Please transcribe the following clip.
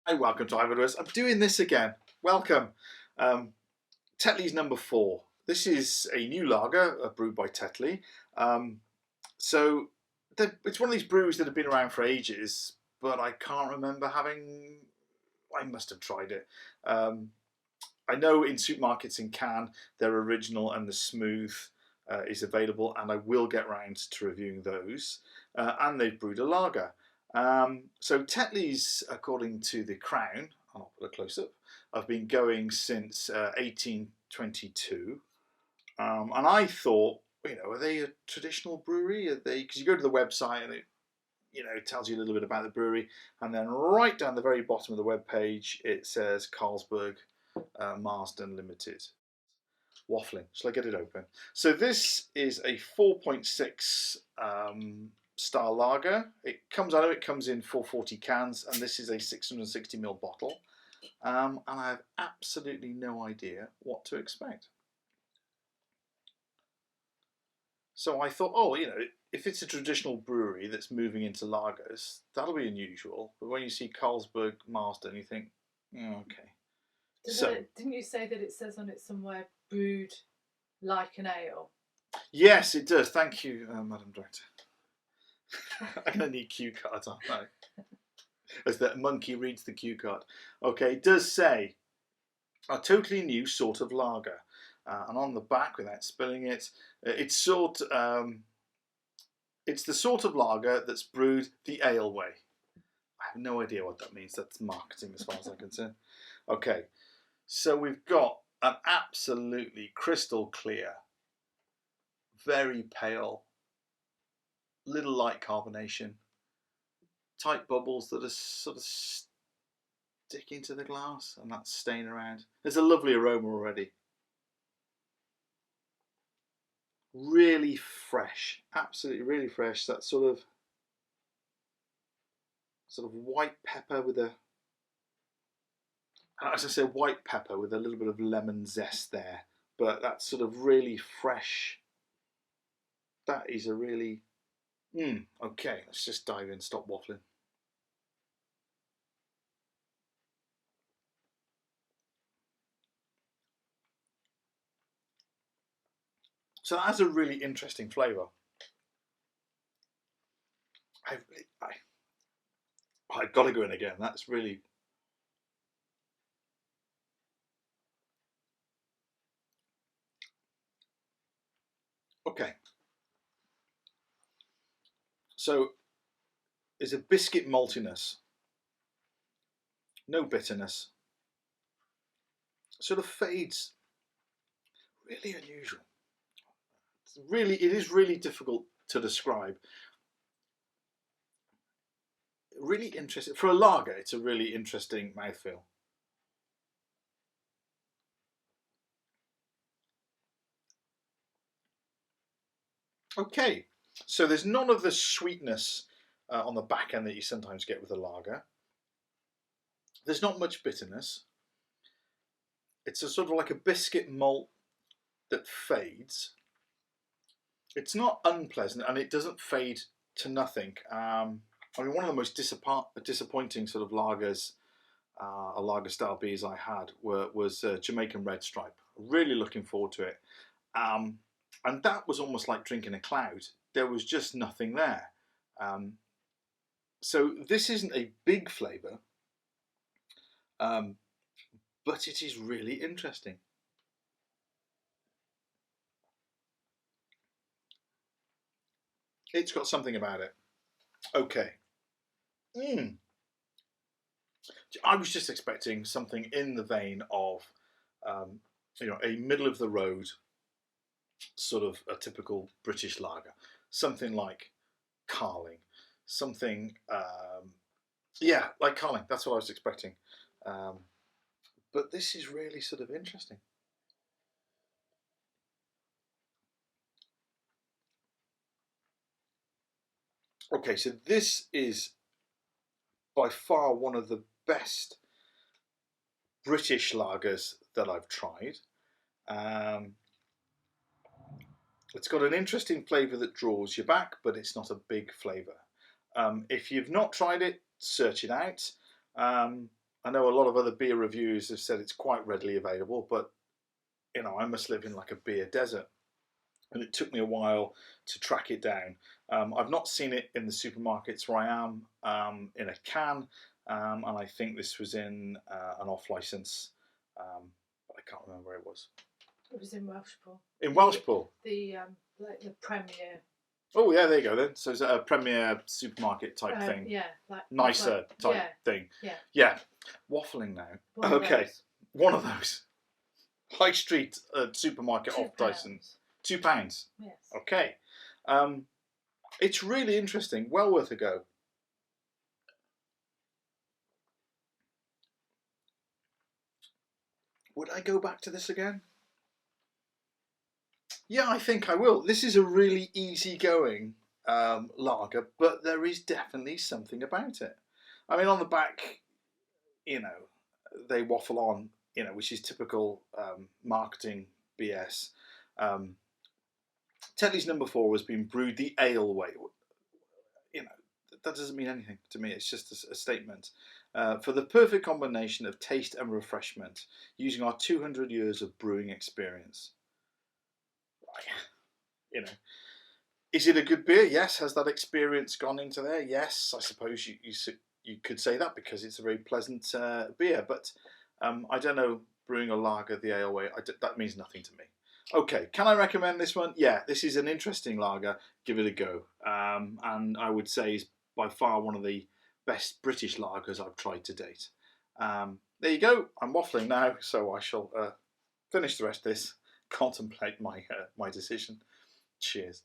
Hi, welcome to Ivory. I'm doing this again. Welcome. Um, Tetley's number 4. This is a new lager brewed by Tetley. Um, so it's one of these breweries that have been around for ages, but I can't remember having. I must have tried it. Um, I know in supermarkets in Cannes, their original and the smooth is available, and I will get round to reviewing those. And they've brewed a lager. So Tetley's, according to the Crown, I'll put a close up, have been going since 1822. And I thought, are they a traditional brewery? Are they? Because you go to the website and it tells you a little bit about the brewery, and then right down the very bottom of the web page it says Carlsberg Marsden Limited. Waffling. Shall I get it open? So this is a 4.6 style lager. I know it comes in 440 cans, and this is a 660ml bottle. And I have absolutely no idea what to expect. So I thought, if it's a traditional brewery that's moving into lagers, that'll be unusual. But when you see Carlsberg Marsden, you think, okay. Didn't you say that it says on it somewhere brewed like an ale? Yes, it does. Thank you, Madam Director. I'm going to need cue cards, aren't I? As that monkey reads the cue card. Okay, it does say a totally new sort of lager. And on the back, without spilling it, it's the sort of lager that's brewed the ale way. I have no idea what that means. That's marketing as far as I'm concerned. Okay, so we've got an absolutely crystal clear, very pale, little light carbonation, tight bubbles that are sort of sticking to the glass, and that's staying around. There's a lovely aroma already. Really fresh, absolutely really fresh. That sort of white pepper with as I say, white pepper with a little bit of lemon zest there. But that's sort of really fresh. That is a really, okay, let's just dive in, stop waffling. So that has a really interesting flavour. I've got to go in again. That's really. Okay. So there's a biscuit maltiness, no bitterness. Sort of fades. Really unusual. It is really difficult to describe. Really interesting. For a lager, it's a really interesting mouthfeel. Okay, so there's none of the sweetness on the back end that you sometimes get with a lager. There's not much bitterness. It's a sort of like a biscuit malt that fades. It's not unpleasant, and it doesn't fade to nothing. One of the most disappointing sort of lagers, a lager style beers I had was Jamaican Red Stripe. Really looking forward to it. And that was almost like drinking a cloud. There was just nothing there. So this isn't a big flavour, but it is really interesting. It's got something about it. Okay. I was just expecting something in the vein of, a middle of the road, sort of a typical British lager. Something like Carling. Something, like Carling. That's what I was expecting. But this is really sort of interesting. Okay, so this is by far one of the best British lagers that I've tried. It's got an interesting flavour that draws you back, but it's not a big flavour. If you've not tried it, search it out. I know a lot of other beer reviewers have said it's quite readily available, but I must live in like a beer desert, and it took me a while to track it down. I've not seen it in the supermarkets where I am in a can, and I think this was in an off license, but I can't remember where it was. It was in Welshpool. In Welshpool. The like the Premier. Oh yeah, there you go then. So it's a Premier supermarket type thing. Yeah, like Nicer type thing. Yeah. Yeah. Waffling now. Okay. One of those. High street supermarket off Dyson. £2. Yes. Okay. It's really interesting. Well worth a go. Would I go back to this again? Yeah, I think I will. This is a really easygoing lager, but there is definitely something about it. I mean, on the back, they waffle on, which is typical marketing BS. Tetley's number 4 has been brewed the ale way. That doesn't mean anything to me. It's just a statement. For the perfect combination of taste and refreshment, using our 200 years of brewing experience. Is it a good beer? Yes. Has that experience gone into there? Yes. I suppose you could say that because it's a very pleasant beer. But I don't know, brewing a lager the ale way, that means nothing to me. Okay, can I recommend this one? Yeah, this is an interesting lager. Give it a go. And I would say is by far one of the best British lagers I've tried to date. There you go. I'm waffling now, so I shall finish the rest of this, contemplate my decision. Cheers.